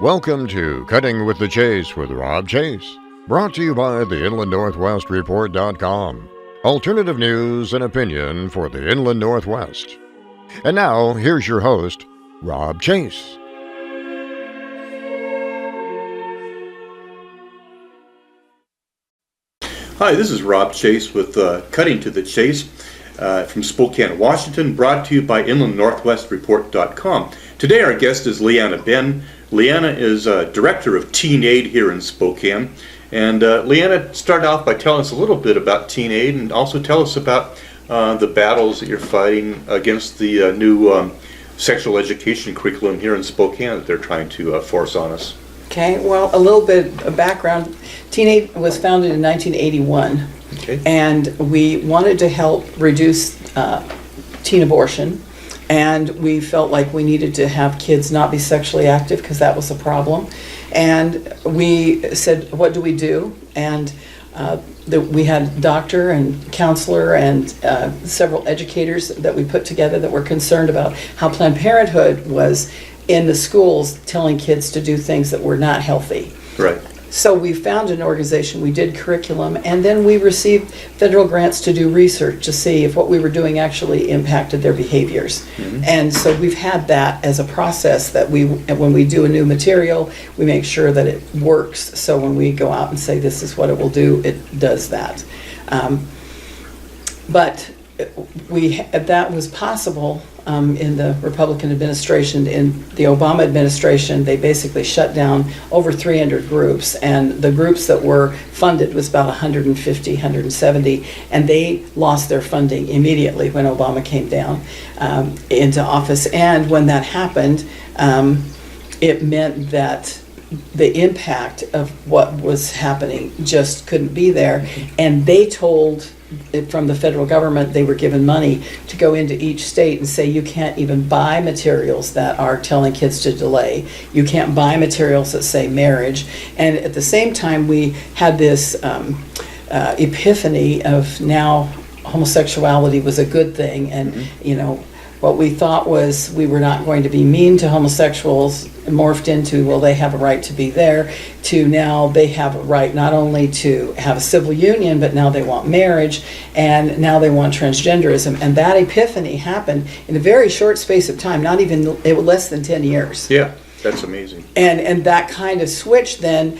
Welcome to Cutting with the Chase with Rob Chase, brought to you by the Inland Northwest Report.com. Alternative news and opinion for the Inland Northwest. And now, here's your host, Rob Chase. Hi, this is Rob Chase with Cutting to the Chase from Spokane, Washington, brought to you by InlandNorthwestReport.com. Today our guest is LeAnna Benn. LeAnna is Director of Teen Aid here in Spokane. And LeAnna, start off by telling us a little bit about Teen Aid and also tell us about the battles that you're fighting against the new sexual education curriculum here in Spokane that they're trying to force on us. Okay, well, a little bit of background. Teen Aid was founded in 1981, and we wanted to help reduce teen abortion, and we felt like we needed to have kids not be sexually active because that was a problem. And we said, what do we do? And we had doctor and counselor and several educators that we put together that were concerned about how Planned Parenthood was in the schools telling kids to do things that were not healthy. Right. So we found an organization, we did curriculum, and then we received federal grants to do research to see if what we were doing actually impacted their behaviors. Mm-hmm. And so we've had that as a process that when we do a new material, we make sure that it works. So when we go out and say this is what it will do, it does that. But that was possible in the Republican administration. In the Obama administration, they basically shut down over 300 groups, and the groups that were funded was about 150, 170, and they lost their funding immediately when Obama came down into office. And when that happened, it meant that the impact of what was happening just couldn't be there, and they told from the federal government, they were given money to go into each state and say you can't even buy materials that are telling kids to delay. You can't buy materials that say marriage. And at the same time, we had this epiphany of now homosexuality was a good thing. And, you know, what we thought was we were not going to be mean to homosexuals morphed into, well, they have a right to be there, to now they have a right not only to have a civil union, but now they want marriage, and now they want transgenderism. And that epiphany happened in a very short space of time, not even less than 10 years. Yeah, that's amazing. And that kind of switch then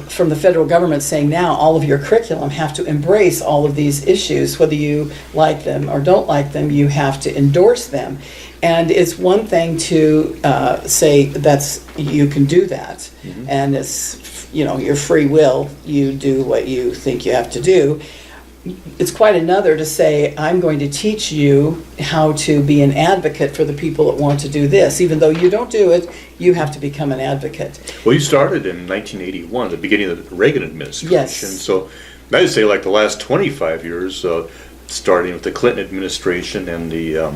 from the federal government saying now all of your curriculum have to embrace all of these issues, whether you like them or don't like them, you have to endorse them. And it's one thing to say you can do that, and it's, you know, your free will, you do what you think you have to do. It's quite another to say, I'm going to teach you how to be an advocate for the people that want to do this. Even though you don't do it, you have to become an advocate. Well, you started in 1981, the beginning of the Reagan administration. Yes. So I'd say like the last 25 years, starting with the Clinton administration and the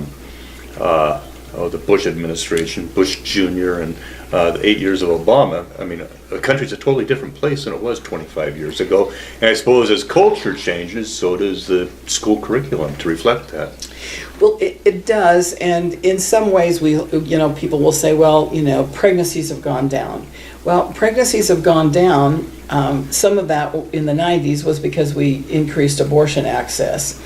Bush administration, Bush Jr., and the 8 years of Obama. I mean, the country's a totally different place than it was 25 years ago. And I suppose as culture changes, so does the school curriculum to reflect that. Well, it does, and in some ways, people will say, well, pregnancies have gone down. Well, pregnancies have gone down. Some of that in the 90s was because we increased abortion access.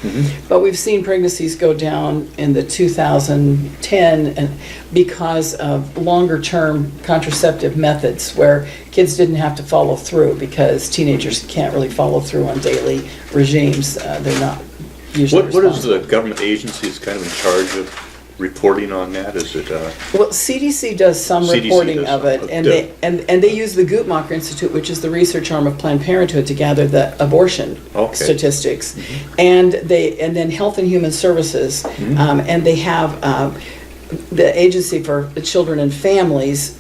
But we've seen pregnancies go down in the 2010 and because of longer-term contraceptive methods where kids didn't have to follow through because teenagers can't really follow through on daily regimes. They're not usually What is the government agency that's kind of in charge of reporting on that? Is it well, CDC does some reporting of it, and they use the Guttmacher Institute, which is the research arm of Planned Parenthood, to gather the abortion statistics, and then Health and Human Services, and they have the Agency for Children and Families.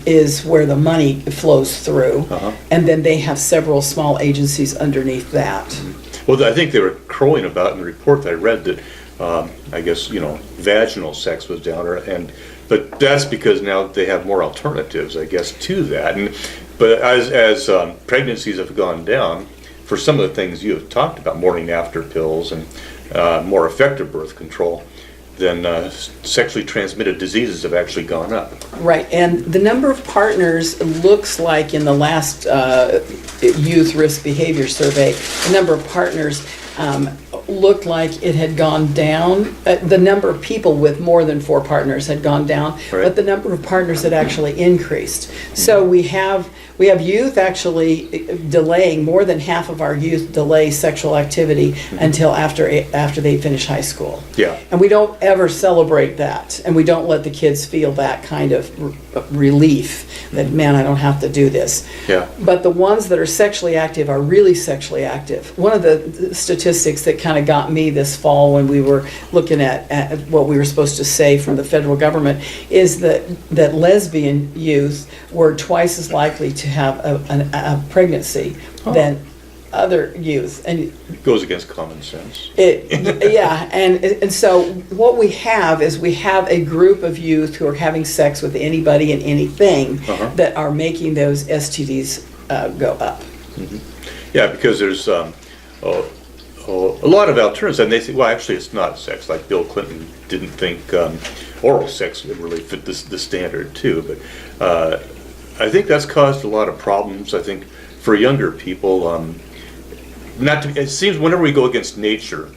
Is where the money flows through, and then they have several small agencies underneath that. Well, I think they were crowing about in the report that I read that I guess, vaginal sex was down, but that's because now they have more alternatives, I guess, to that. But as pregnancies have gone down, for some of the things you have talked about, morning after pills and more effective birth control, sexually transmitted diseases have actually gone up. Right, and the number of partners looks like in the last Youth Risk Behavior Survey, the number of partners looked like it had gone down. The number of people with more than 4 partners had gone down, Right. but the number of partners had actually increased. So we have youth actually delaying, more than half of our youth delay sexual activity until after they finish high school. Yeah. And we don't ever celebrate that, and we don't let the kids feel that kind of relief that, man, I don't have to do this. Yeah. But the ones that are sexually active are really sexually active. One of the statistics that kind of got me this fall when we were looking at what we were supposed to say from the federal government is that lesbian youth were twice as likely to have a pregnancy than other youth. And It goes against common sense. yeah, and so what we have is we have a group of youth who are having sex with anybody and anything that are making those STDs go up. Yeah, because there's a lot of alternatives, and they say, well, actually, it's not sex. Like Bill Clinton didn't think oral sex would really fit the standard too. But I think that's caused a lot of problems. I think for younger people, it seems whenever we go against nature,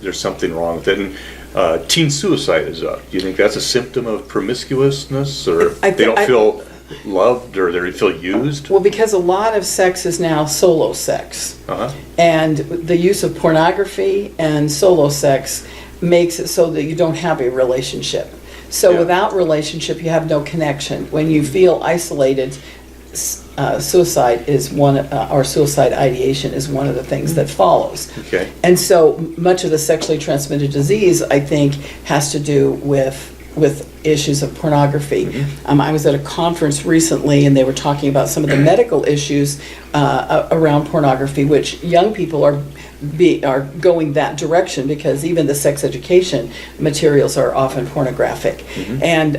there's something wrong with it. And teen suicide is up. Do you think that's a symptom of promiscuousness, or they don't feel loved, or they feel used? Well, because a lot of sex is now solo sex. And the use of pornography and solo sex makes it so that you don't have a relationship. So without relationship, you have no connection. When you feel isolated, suicide is or suicide ideation is one of the things that follows. Okay. And so much of the sexually transmitted disease, I think, has to do with issues of pornography. I was at a conference recently, and they were talking about some of the medical issues around pornography, which young people are going that direction, because even the sex education materials are often pornographic. And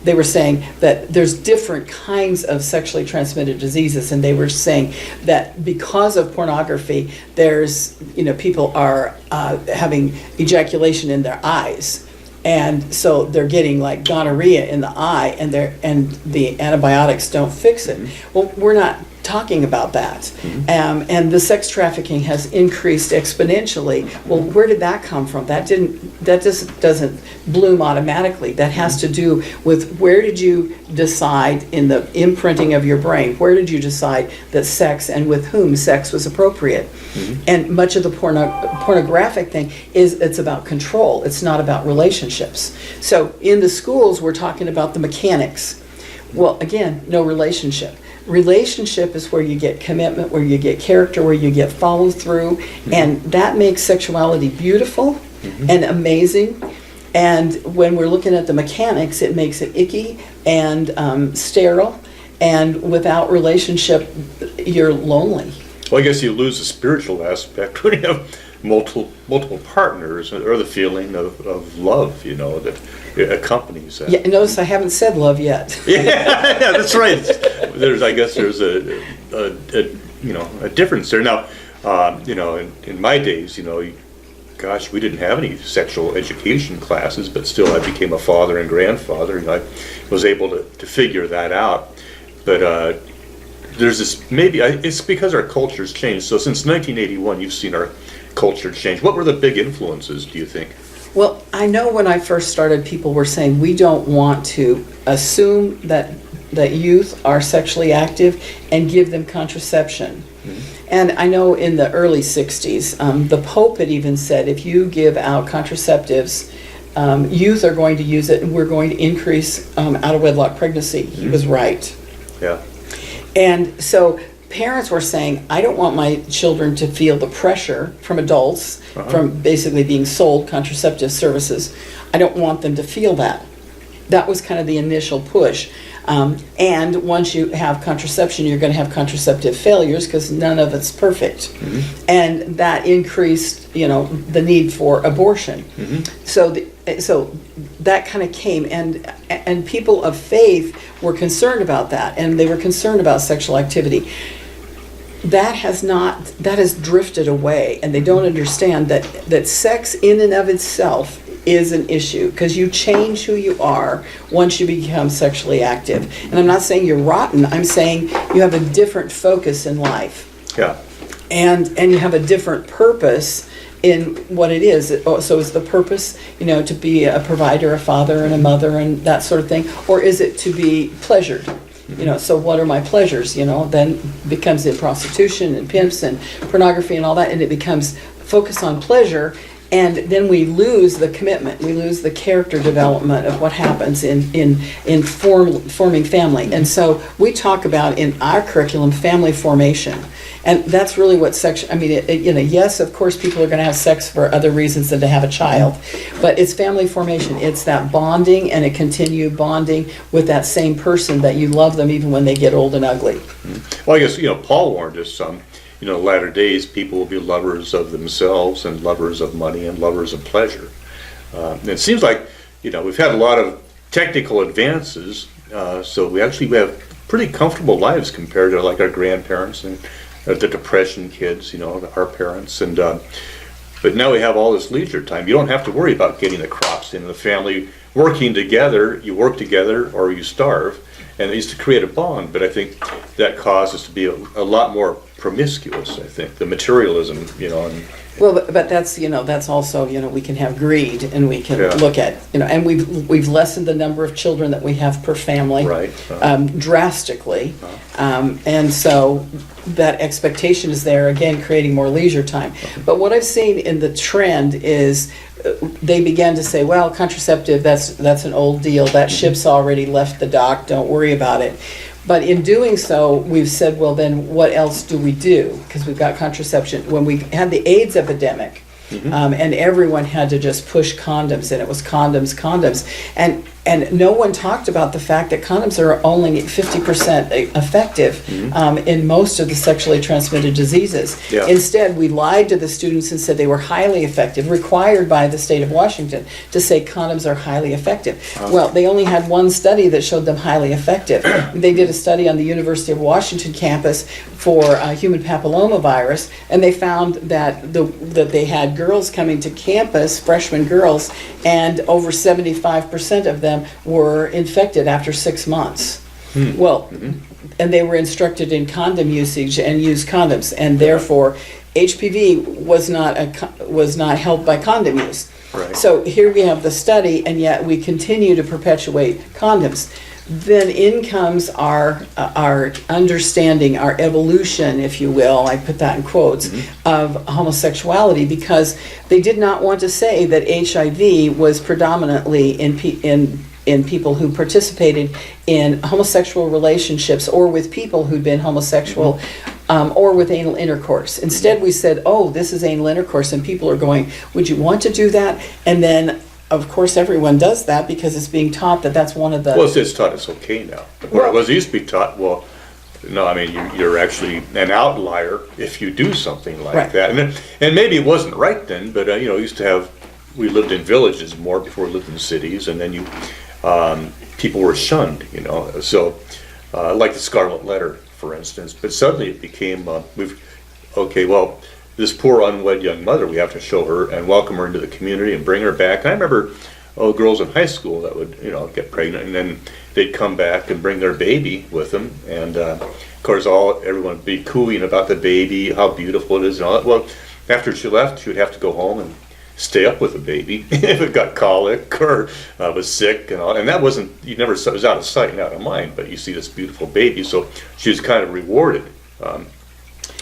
they were saying that there's different kinds of sexually transmitted diseases, and they were saying that because of pornography, there's, people are having ejaculation in their eyes. And so they're getting like gonorrhea in the eye, and the antibiotics don't fix it. Well, we're not talking about that. And the sex trafficking has increased exponentially. Well, where did that come from? That just doesn't bloom automatically. That has to do with, where did you decide in the imprinting of your brain, where did you decide that sex and with whom sex was appropriate? And much of the pornographic thing it's about control. It's not about relationships. So in the schools, we're talking about the mechanics. Well, again, no relationship. Relationship is where you get commitment, where you get character, where you get follow through, and that makes sexuality beautiful and amazing. And when we're looking at the mechanics, it makes it icky and sterile, and without relationship, you're lonely. Well, I guess you lose the spiritual aspect when you have multiple partners, or the feeling of love, that accompanies that. Yeah, notice I haven't said love yet. yeah, that's right. I guess there's a difference there. Now, in my days, gosh, we didn't have any sexual education classes, but still I became a father and grandfather, and I was able to figure that out. But there's this, it's because our culture's changed. So since 1981, you've seen our culture change. What were the big influences, do you think? Well, I know when I first started, people were saying we don't want to assume that youth are sexually active and give them contraception. And I know in the early 60s, the Pope had even said, if you give out contraceptives, youth are going to use it, and we're going to increase out-of-wedlock pregnancy. He was right. Yeah. And so parents were saying, I don't want my children to feel the pressure from adults, from basically being sold contraceptive services. I don't want them to feel that. That was kind of the initial push. And once you have contraception, you're going to have contraceptive failures, because none of it's perfect. And that increased, the need for abortion. So that kind of came, and people of faith were concerned about that, and they were concerned about sexual activity. That has drifted away, and they don't understand that sex in and of itself is an issue because you change who you are once you become sexually active. And I'm not saying you're rotten. I'm saying you have a different focus in life. Yeah. And you have a different purpose in what it is. So is the purpose, to be a provider, a father, and a mother, and that sort of thing? Or is it to be pleasured? So what are my pleasures? Then becomes in prostitution and pimps and pornography and all that, and it becomes focus on pleasure. And then we lose the commitment. We lose the character development of what happens in forming family. And so we talk about in our curriculum family formation. And that's really what sex, yes, of course, people are going to have sex for other reasons than to have a child. But it's family formation. It's that bonding and a continued bonding with that same person that you love them even when they get old and ugly. Well, I guess, Paul warned us, latter days, people will be lovers of themselves and lovers of money and lovers of pleasure. And it seems like, we've had a lot of technical advances, so we have pretty comfortable lives compared to like our grandparents and the Depression kids, our parents. And but now we have all this leisure time. You don't have to worry about getting the crops in the family working together. You work together or you starve. And it used to create a bond, but I think that caused us to be a lot more promiscuous, I think, the materialism, and well, but that's also, we can have greed, and we can look at, and we've lessened the number of children that we have per family, right, drastically, and so that expectation is there, again, creating more leisure time. But what I've seen in the trend is they began to say, well, contraceptive, that's an old deal. That ship's already left the dock. Don't worry about it. But in doing so, we've said, well, then what else do we do? Because we've got contraception. When we had the AIDS epidemic, and everyone had to just push condoms, and it was condoms. And no one talked about the fact that condoms are only 50% effective in most of the sexually transmitted diseases. Yeah. Instead, we lied to the students and said they were highly effective, required by the state of Washington to say condoms are highly effective. Well, they only had one study that showed them highly effective. They did a study on the University of Washington campus for human papillomavirus, and they found that that they had girls coming to campus, freshman girls, and over 75% of them were infected after 6 months. Well, and they were instructed in condom usage and used condoms, and therefore HPV was not helped by condom use. Right. So here we have the study, and yet we continue to perpetuate condoms. Then in comes our understanding, our evolution, if you will, I put that in quotes, of homosexuality, because they did not want to say that HIV was predominantly in people who participated in homosexual relationships or with people who'd been homosexual or with anal intercourse. Instead, we said, oh, this is anal intercourse, and people are going, would you want to do that? And then of course, everyone does that because it's being taught that that's one of the... Well, it's taught it's okay now. It used to be taught, well, no, you're actually an outlier if you do something like that. And maybe it wasn't right then, but, we lived in villages more before we lived in cities, and then people were shunned, So, like the Scarlet Letter, for instance. But suddenly it became, this poor unwed young mother, we have to show her and welcome her into the community and bring her back. And I remember girls in high school that would get pregnant, and then they'd come back and bring their baby with them, and of course everyone would be cooing about the baby, how beautiful it is and all that. Well, after she left, she would have to go home and stay up with the baby if it got colic or was sick and all. And that wasn't, it was out of sight and out of mind, but you see this beautiful baby, so she was kind of rewarded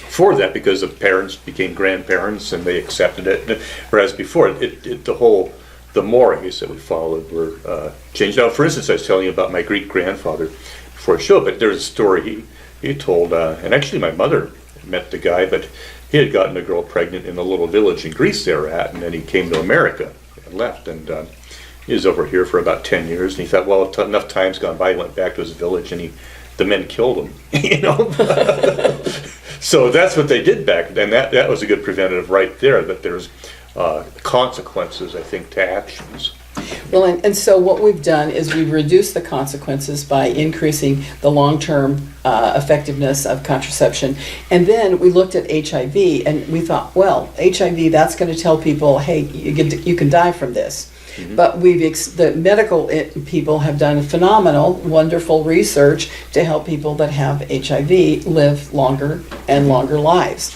for that, because the parents became grandparents and they accepted it. Whereas before, the mores that we followed were changed. Now, for instance, I was telling you about my Greek grandfather before the show, but there's a story he told, and actually my mother met the guy, but he had gotten a girl pregnant in a little village in Greece they were at, and then he came to America and left, and he was over here for about 10 years, and he thought, well, enough time's gone by, he went back to his village, and the men killed him, So that's what they did back then. That was a good preventative right there, that there's consequences, I think, to actions. Well, and so what we've done is we've reduced the consequences by increasing the long-term effectiveness of contraception. And then we looked at HIV, and we thought, well, HIV, that's going to tell people, hey, you can die from this. But the medical people have done phenomenal, wonderful research to help people that have HIV live longer and longer lives.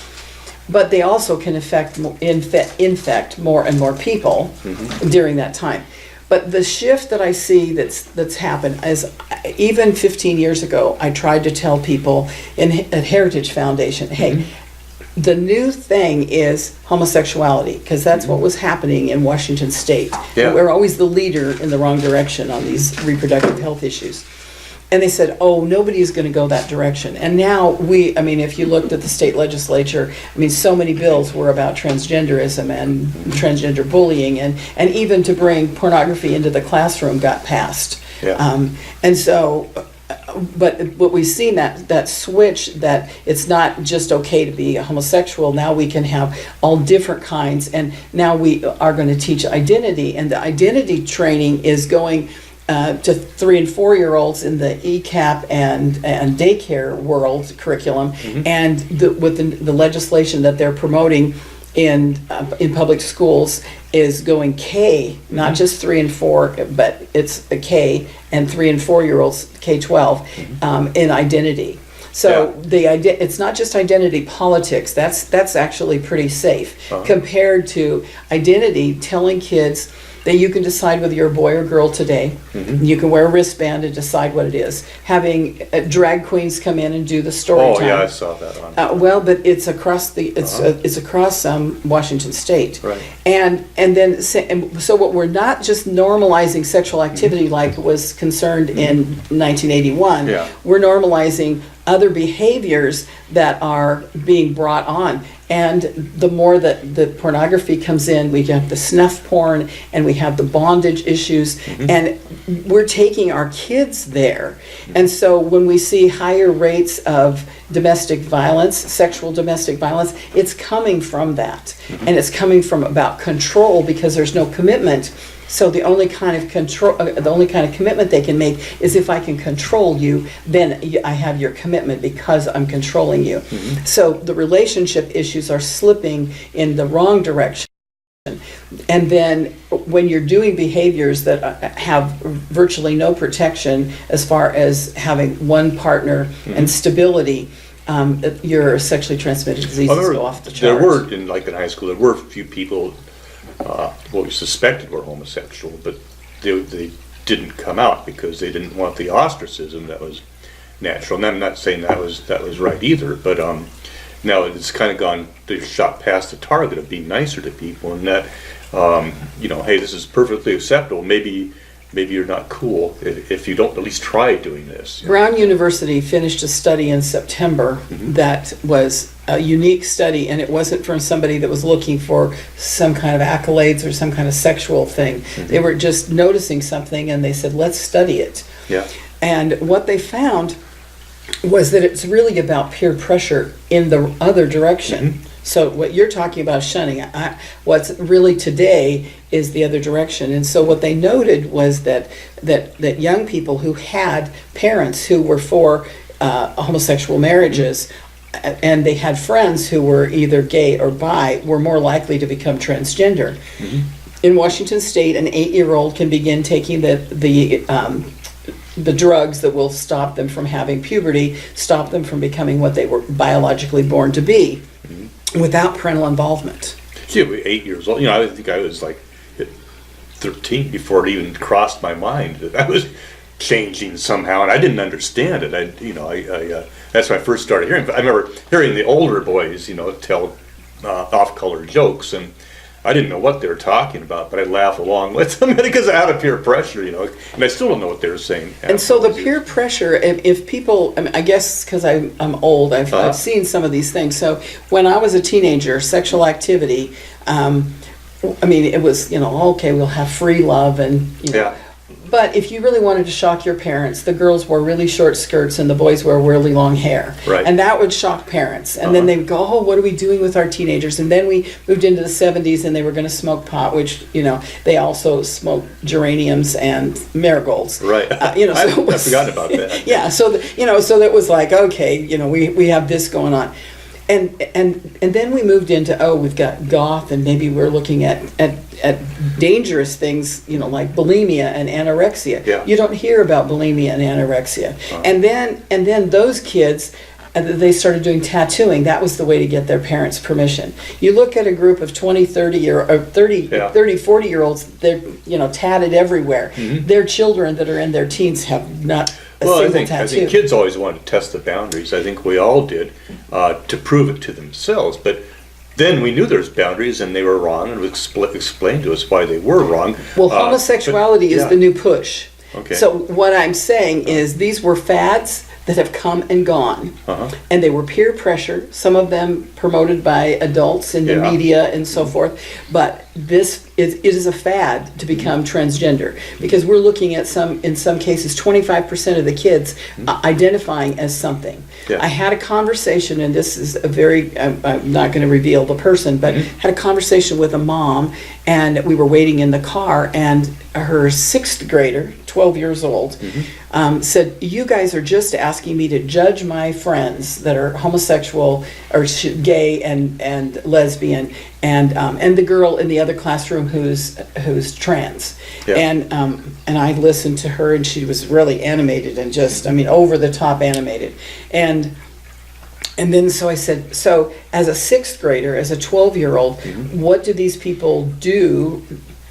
But they also can infect more and more people during that time. But the shift that I see that's happened is, even 15 years ago, I tried to tell people at Heritage Foundation, hey, the new thing is homosexuality, because that's what was happening in Washington State. Yeah. We're always the leader in the wrong direction on these reproductive health issues. And they said, oh, nobody's going to go that direction. And now if you looked at the state legislature, so many bills were about transgenderism and transgender bullying, and even to bring pornography into the classroom got passed. Yeah. And so, but what we've seen, that switch, that it's not just okay to be a homosexual, now we can have all different kinds, and now we are going to teach identity, and the identity training is going to 3 and 4 year olds in the ECAP and daycare world curriculum, and with the legislation that they're promoting in public schools is going K, not just 3 and 4, but it's a K, and 3 and 4 year olds K-12 in identity. So it's not just identity politics. That's actually pretty safe compared to identity telling kids that you can decide whether you're a boy or girl today. You can wear a wristband and decide what it is. Having drag queens come in and do the story time. Oh, yeah, I saw that on. Well, but it's across it's across Washington State. Right. And so what we're not just normalizing sexual activity like was concerned in 1981. Yeah. We're normalizing other behaviors that are being brought on. And the more that the pornography comes in, we have the snuff porn, and we have the bondage issues, and we're taking our kids there. And so when we see higher rates of domestic violence, sexual domestic violence, it's coming from that. And it's coming from about control, because there's no commitment. So the only kind of commitment they can make is if I can control you, then I have your commitment because I'm controlling you. So the relationship issues are slipping in the wrong direction. And then when you're doing behaviors that have virtually no protection as far as having one partner and stability, your sexually transmitted diseases go off the charts. There were, in high school, there were a few people what we suspected were homosexual, but they didn't come out because they didn't want the ostracism that was natural. And I'm not saying that was right either, but now it's kind of gone, they've shot past the target of being nicer to people, and that hey, this is perfectly acceptable. Maybe you're not cool if you don't at least try doing this. Brown University finished a study in September that was a unique study, and it wasn't from somebody that was looking for some kind of accolades or some kind of sexual thing. They were just noticing something, and they said, let's study it. Yeah. And what they found was that it's really about peer pressure in the other direction. So what you're talking about shunning, what's really today is the other direction. And so what they noted was that young people who had parents who were for homosexual marriages, and they had friends who were either gay or bi, were more likely to become transgender. In Washington State, an 8-year-old can begin taking the drugs that will stop them from having puberty, stop them from becoming what they were biologically born to be, without parental involvement. Yeah, 8 years old. I think I was 13 before it even crossed my mind that I was changing somehow, and I didn't understand it. That's when I first started hearing. I remember hearing the older boys, tell off-color jokes, and I didn't know what they were talking about, but I'd laugh along with them because out of peer pressure, and I still don't know what they were saying. And so the peer pressure, if people, I guess because I'm old, I've seen some of these things. So when I was a teenager, sexual activity, it was, okay, we'll have free love, and, But if you really wanted to shock your parents, the girls wore really short skirts and the boys wore really long hair. Right. And that would shock parents. And then they would go, oh, what are we doing with our teenagers? And then we moved into the 70s and they were going to smoke pot, which, they also smoked geraniums and marigolds. Right. I forgot about that. Yeah, so, so that was like, okay, we have this going on. And then we moved into, we've got goth, and maybe we're looking at dangerous things, like bulimia and anorexia. Yeah. You don't hear about bulimia and anorexia. And then those kids, they started doing tattooing. That was the way to get their parents' permission. You look at a group of 20, 30, or 30, 40-year-olds, they're, tatted everywhere. Their children that are in their teens have not I think kids always wanted to test the boundaries. I think we all did, to prove it to themselves. But then we knew there's boundaries and they were wrong, and it was explained to us why they were wrong. Well, homosexuality is the new push. Okay. So what I'm saying is these were fads that have come and gone. And they were peer pressure, some of them promoted by adults in the media and so forth. But it is a fad to become transgender, because we're looking at in some cases, 25% of the kids identifying as something. Yeah. I had a conversation, and this is I'm not going to reveal the person, but had a conversation with a mom, and we were waiting in the car, and her 6th grader, 12 years old, said, you guys are just asking me to judge my friends that are homosexual or gay and lesbian, and the girl in the other classroom who's trans. Yeah. And I listened to her, and she was really animated and just, over the top animated. And then so I said, so as a 6th grader, as a 12-year-old, what do these people do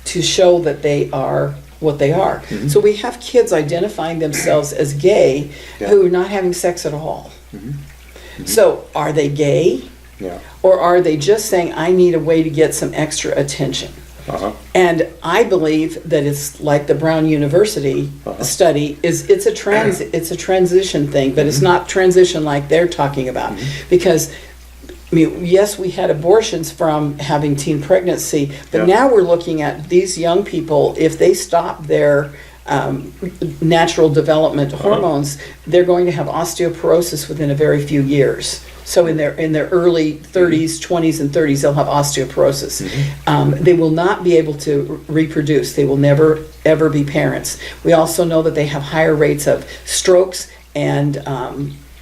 to show that they are what they are? So we have kids identifying themselves as gay who are not having sex at all. So are they gay? Yeah. Or are they just saying, I need a way to get some extra attention? And I believe that it's like the Brown University study, it's a transition thing, but it's not transition like they're talking about. Because yes, we had abortions from having teen pregnancy, but now we're looking at these young people, if they stop their natural development hormones, they're going to have osteoporosis within a very few years. So in their early 30s, 20s, and 30s, they'll have osteoporosis. They will not be able to reproduce. They will never, ever be parents. We also know that they have higher rates of strokes and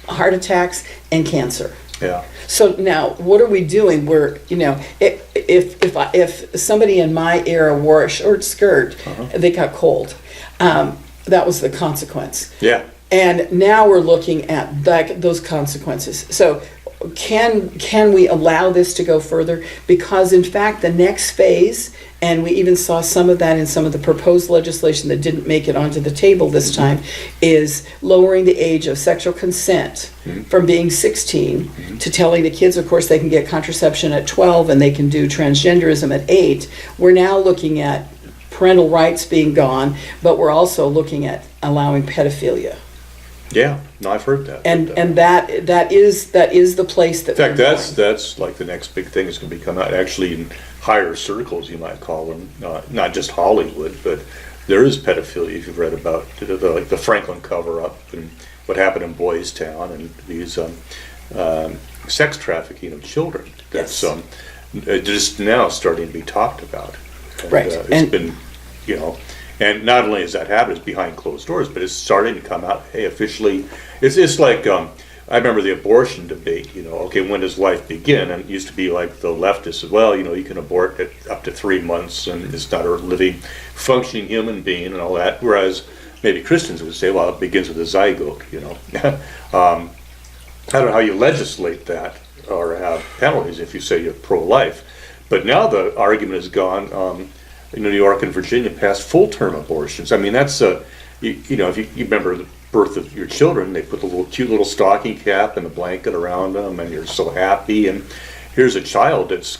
heart attacks and cancer. Yeah. So now, what are we doing? We're, if somebody in my era wore a short skirt, they got cold. That was the consequence. Yeah. And now we're looking at those consequences. So can we allow this to go further? Because in fact, the next phase, and we even saw some of that in some of the proposed legislation that didn't make it onto the table this time, is lowering the age of sexual consent from being 16 to telling the kids, of course, they can get contraception at 12 and they can do transgenderism at 8. We're now looking at parental rights being gone, but we're also looking at allowing pedophilia. Yeah, no, I've heard that. And that is the place that. In fact, that's like the next big thing is going to become out actually in higher circles, you might call them, not just Hollywood, but there is pedophilia. If you've read about the Franklin cover-up and what happened in Boys Town and these sex trafficking of children, that's just now starting to be talked about. And, right. It's been, and not only has that happened, it's behind closed doors, but it's starting to come out, hey, officially, it's like, I remember the abortion debate, okay, when does life begin? And it used to be like the leftists said, well, you can abort at up to 3 months and it's not a living, functioning human being and all that, whereas maybe Christians would say, well, it begins with a zygote, I don't know how you legislate that or have penalties if you say you're pro-life. But now the argument has gone, New York and Virginia passed full-term abortions. I mean, that's if you remember the birth of your children, they put the cute little stocking cap and a blanket around them, and you're so happy. And here's a child that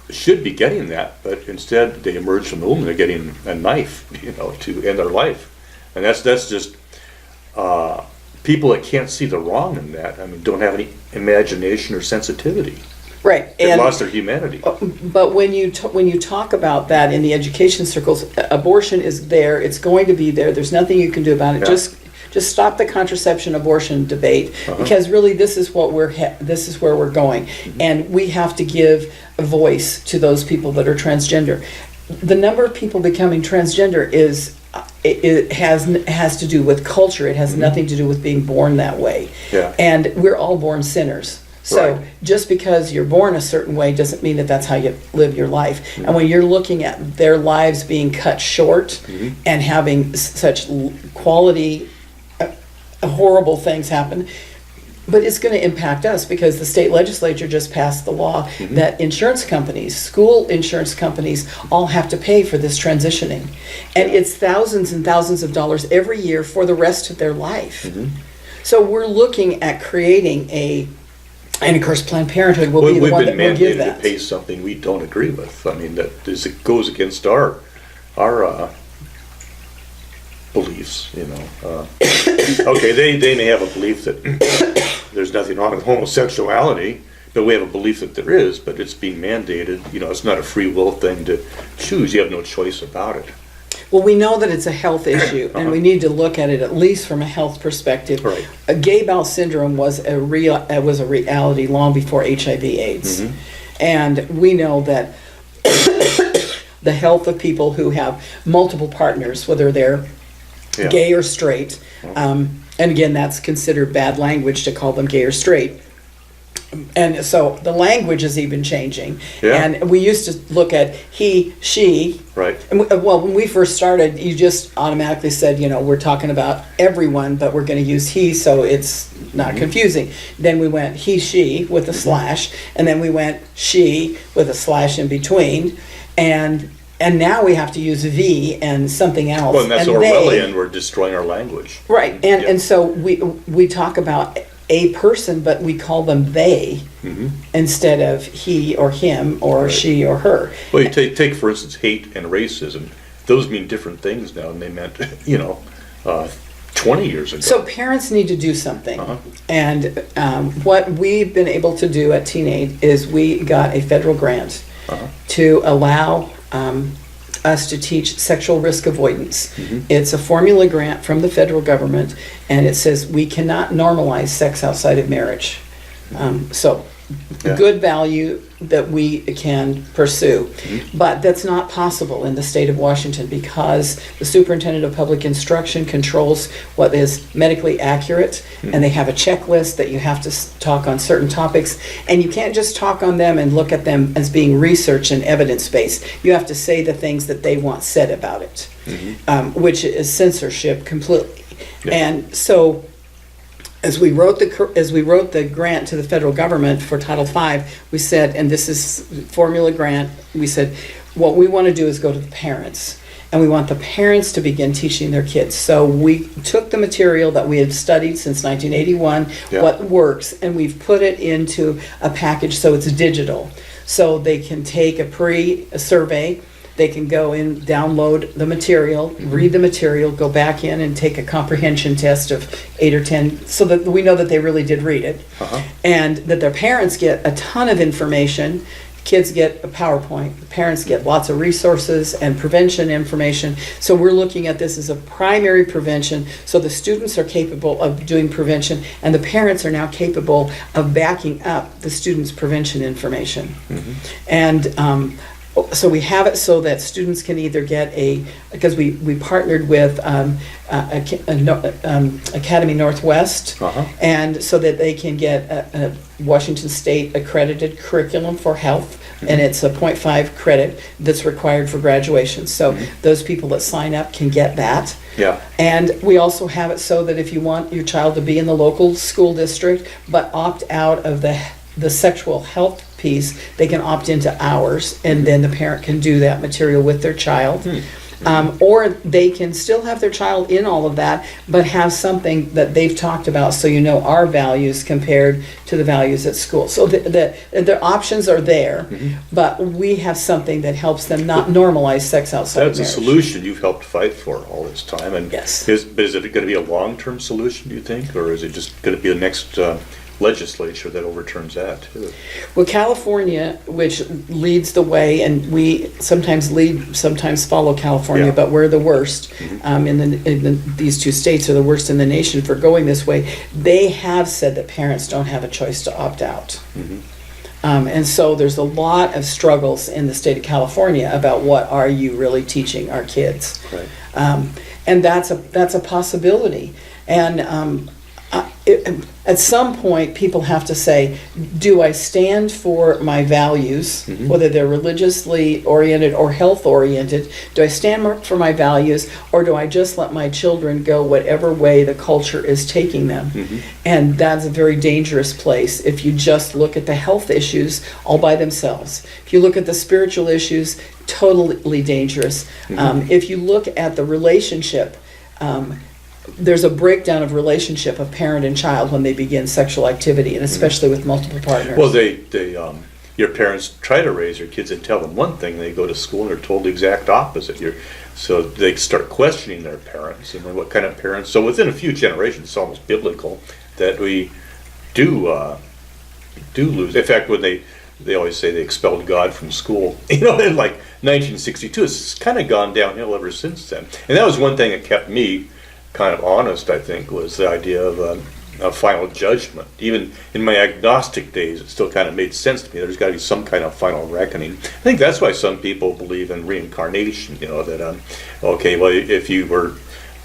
should be getting that, but instead they emerge from the womb and they're getting a knife, to end their life. And that's just people that can't see the wrong in that. I mean, don't have any imagination or sensitivity. Right. They've And lost their humanity. but when you talk about that in the education circles, abortion is there. It's going to be there. There's nothing you can do about it. Yeah. Just stop the contraception abortion debate, because really this is what this is where we're going, and we have to give a voice to those people that are transgender. The number of people becoming transgender it has to do with culture. It has nothing to do with being born that way. Yeah. And we're all born sinners. So Right. just because you're born a certain way doesn't mean that that's how you live your life. And when you're looking at their lives being cut short and having such quality, horrible things happen, but it's going to impact us because the state legislature just passed the law that insurance companies, school insurance companies, all have to pay for this transitioning. And it's thousands and thousands of dollars every year for the rest of their life. So we're looking at creating and of course Planned Parenthood will be the one that will give that. We've been mandated to pay something we don't agree with. I mean, it goes against our beliefs, you know. Okay, they may have a belief that there's nothing wrong with homosexuality, but we have a belief that there is, but it's being mandated. You know, it's not a free will thing to choose. You have no choice about it. Well, we know that it's a health issue, and we need to look at it at least from a health perspective. Right. Gay bowel syndrome was a reality long before HIV/AIDS, and we know that the health of people who have multiple partners, whether they're gay or straight, and again, that's considered bad language to call them gay or straight. And so the language is even changing. Yeah. And we used to look at he, she. Right. And well, when we first started, you just automatically said, you know, we're talking about everyone, but we're going to use he so it's not confusing. Then we went he, she with a slash, and then we went she with a slash in between. And now we have to use V and something else. Well, and that's and Orwellian. We're destroying our language. Right. And so we talk about a person, but we call them they instead of he or him or she or her. Well, you take for instance hate and racism. Those mean different things now than they meant, 20 years ago. So parents need to do something. And what we've been able to do at Teen8 is we got a federal grant to allow us to teach sexual risk avoidance. It's a formula grant from the federal government, and it says we cannot normalize sex outside of marriage. Good value that we can pursue. But that's not possible in the state of Washington because the superintendent of public instruction controls what is medically accurate, and they have a checklist that you have to talk on certain topics, and you can't just talk on them and look at them as being research and evidence-based. You have to say the things that they want said about it, which is censorship completely. And so as we wrote the grant to the federal government for Title V, we said, and this is formula grant, we said, what we want to do is go to the parents, and we want the parents to begin teaching their kids. So we took the material that we had studied since 1981, what works, and we've put it into a package so it's digital. So they can take a survey. They can go in, download the material, read the material, go back in and take a comprehension test of 8 or 10 so that we know that they really did read it. And that their parents get a ton of information. Kids get a PowerPoint. The parents get lots of resources and prevention information. So we're looking at this as a primary prevention. So the students are capable of doing prevention, and the parents are now capable of backing up the students' prevention information. And so we have it so that students can either get because we partnered with Academy Northwest, and so that they can get a Washington State accredited curriculum for health, and it's a 0.5 credit that's required for graduation. So those people that sign up can get that. And we also have it so that if you want your child to be in the local school district but opt out of the sexual health piece, they can opt into ours, and then the parent can do that material with their child. Or they can still have their child in all of that, but have something that they've talked about so you know our values compared to the values at school. So the options are there, but we have something that helps them not normalize sex outside of marriage. That's a solution you've helped fight for all this time. And yes. Is it going to be a long-term solution, do you think? Or is it just going to be the next legislature that overturns that too. Well, California, which leads the way, and we sometimes lead, sometimes follow California, Yeah. but we're the worst. These two states are the worst in the nation for going this way. They have said that parents don't have a choice to opt out. And so there's a lot of struggles in the state of California about what are you really teaching our kids. Right. And that's a possibility. And at some point, people have to say, do I stand for my values, whether they're religiously oriented or health oriented? Do I stand for my values, or do I just let my children go whatever way the culture is taking them? And that's a very dangerous place if you just look at the health issues all by themselves. If you look at the spiritual issues, totally dangerous. If you look at the relationship, there's a breakdown of relationship of parent and child when they begin sexual activity, and especially with multiple partners. Well, your parents try to raise your kids and tell them one thing, they go to school and they're told the exact opposite. So they start questioning their parents and what kind of parents. So within a few generations, it's almost biblical that we do lose. In fact, when they always say they expelled God from school, in like 1962, it's kind of gone downhill ever since then. And that was one thing that kept me kind of honest, I think, was the idea of a final judgment. Even in my agnostic days, it still kind of made sense to me. There's got to be some kind of final reckoning. I think that's why some people believe in reincarnation, that, okay, well, if you were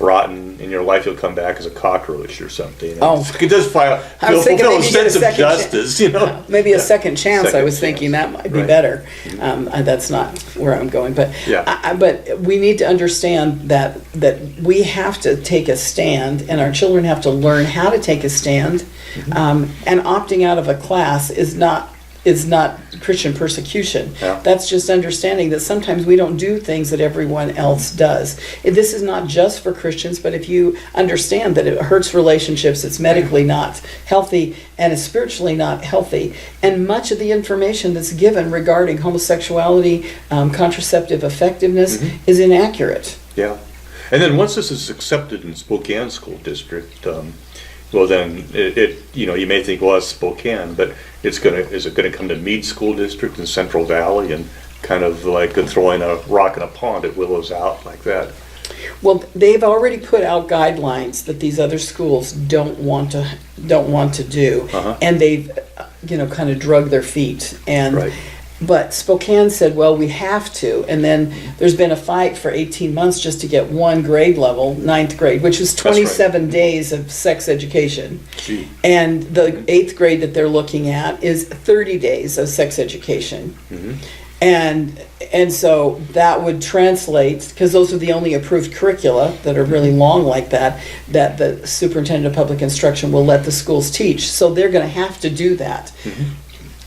rotten in your life, you'll come back as a cockroach or something. It does fulfill a sense of justice, Maybe a second chance. I was Second thinking chance. that might be Right. better. That's not where I'm going, but but we need to understand that we have to take a stand, and our children have to learn how to take a stand. And opting out of a class is not Christian persecution. Yeah. That's just understanding that sometimes we don't do things that everyone else does. This is not just for Christians, but if you understand that it hurts relationships, it's medically not healthy and it's spiritually not healthy. And much of the information that's given regarding homosexuality, contraceptive effectiveness is inaccurate. Yeah. And then once this is accepted in Spokane School District, well, then you may think, well, it's Spokane, but is it going to come to Meade School District in Central Valley and kind of like throwing a rock in a pond, it willows out like that? Well, they've already put out guidelines that these other schools don't want to do, and they've kind of drug their feet. And Right. But Spokane said, well, we have to. And then there's been a fight for 18 months just to get one grade level, 9th grade, which is 27 days of sex education. Gee. And the 8th grade that they're looking at is 30 days of sex education. And so that would translate, because those are the only approved curricula that are really long like that the superintendent of public instruction will let the schools teach. So they're going to have to do that.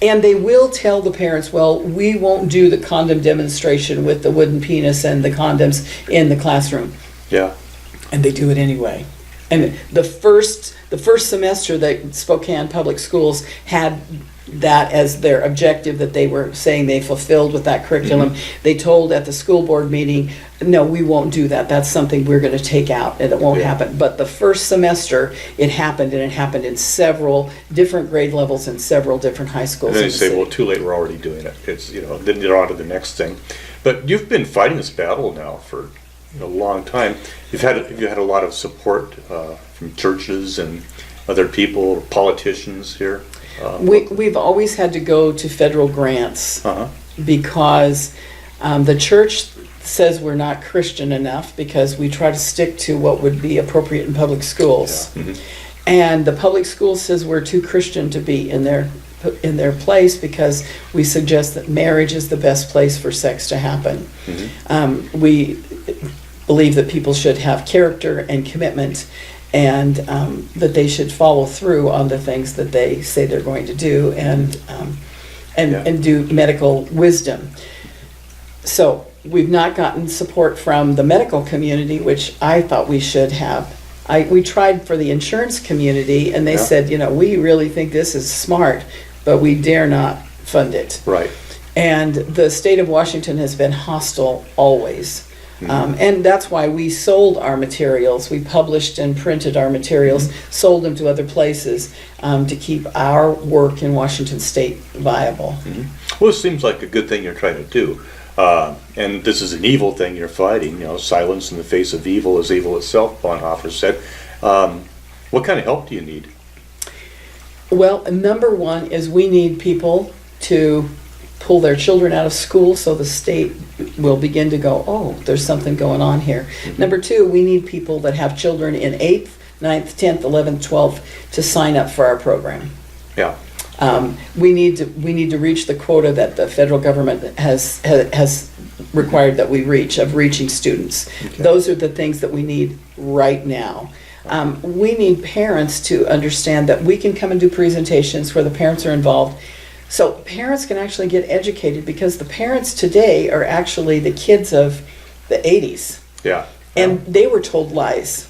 And they will tell the parents, well, we won't do the condom demonstration with the wooden penis and the condoms in the classroom. Yeah. And they do it anyway. And the first semester that Spokane Public Schools had that as their objective that they were saying they fulfilled with that curriculum, they told at the school board meeting, no, we won't do that. That's something we're going to take out and it won't happen. But the first semester it happened, and it happened in several different grade levels in several different high schools. And then in they the say, city. well, too late, we're already doing it. It's, then they're on to the next thing. But you've been fighting this battle now for a long time. You've had a lot of support from churches and other people, politicians here. We've always had to go to federal grants because the church says we're not Christian enough because we try to stick to what would be appropriate in public schools. And the public school says we're too Christian to be in their place because we suggest that marriage is the best place for sex to happen. We believe that people should have character and commitment, and that they should follow through on the things that they say they're going to do, and do medical wisdom. So we've not gotten support from the medical community, which I thought we should have. We tried for the insurance community, and they said, we really think this is smart, but we dare not fund it. Right. And the state of Washington has been hostile always. And that's why we sold our materials. We published and printed our materials, sold them to other places to keep our work in Washington State viable. Well, it seems like a good thing you're trying to do. And this is an evil thing you're fighting, silence in the face of evil is evil itself, Bonhoeffer said. What kind of help do you need? Well, number one is we need people to pull their children out of school so the state will begin to go, oh, there's something going on here. Number two, we need people that have children in 8th, 9th, 10th, 11th, 12th to sign up for our program. Yeah. We need to reach the quota that the federal government has required that we reach, of reaching students. Okay. Those are the things that we need right now. We need parents to understand that we can come and do presentations where the parents are involved, so parents can actually get educated, because the parents today are actually the kids of the 80s. Yeah. And they were told lies.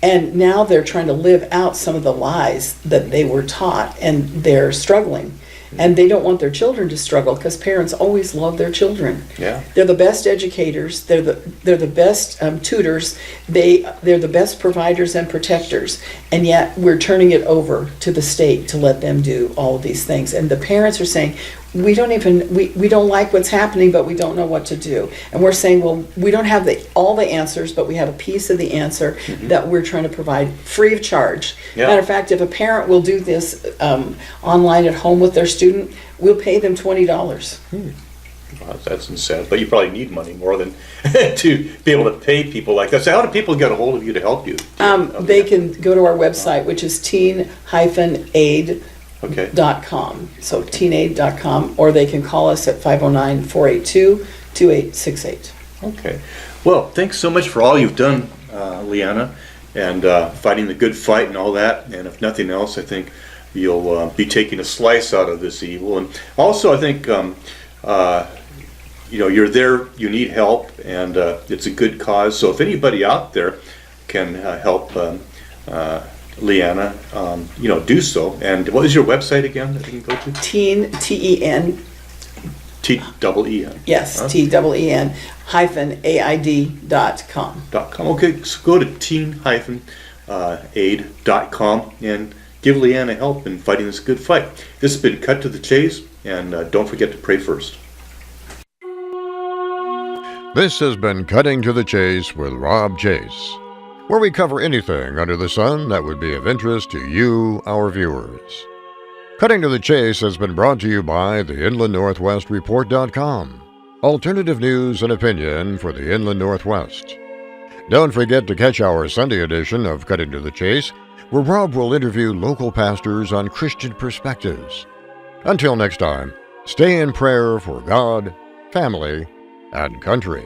And now they're trying to live out some of the lies that they were taught, and they're struggling. And they don't want their children to struggle, because parents always love their children. Yeah. They're the best educators. They're the best tutors. They're the best providers and protectors. And yet we're turning it over to the state to let them do all of these things. And the parents are saying, we don't like what's happening, but we don't know what to do. And we're saying, well, we don't have all the answers, but we have a piece of the answer that we're trying to provide free of charge. Yeah. Matter of fact, if a parent will do this online at home with their student, we'll pay them $20. Well, that's incentive, but you probably need money more than to be able to pay people like that. So how do people get a hold of you to help you? They can go to our website, which is teen-aid.com. Okay. So teenaid.com, or they can call us at 509-482-2868. Okay. Well, thanks so much for all you've done, LeAnna, and fighting the good fight and all that. And if nothing else, I think you'll be taking a slice out of this evil. And also, I think you're there. You need help, and it's a good cause. So if anybody out there can help LeAnna, do so. And what is your website again that you can go to? Teen, T-E-N. T-double-E-N. Yes, T-double-E-N -aid.com. Okay, so go to teen-aid.com and give LeAnna help in fighting this good fight. This has been Cut to the Chase, and don't forget to pray first. This has been Cutting to the Chase with Rob Chase, where we cover anything under the sun that would be of interest to you, our viewers. Cutting to the Chase has been brought to you by the Inland Northwest Report.com, alternative news and opinion for the Inland Northwest. Don't forget to catch our Sunday edition of Cutting to the Chase, where Rob will interview local pastors on Christian perspectives. Until next time, stay in prayer for God, family, and country.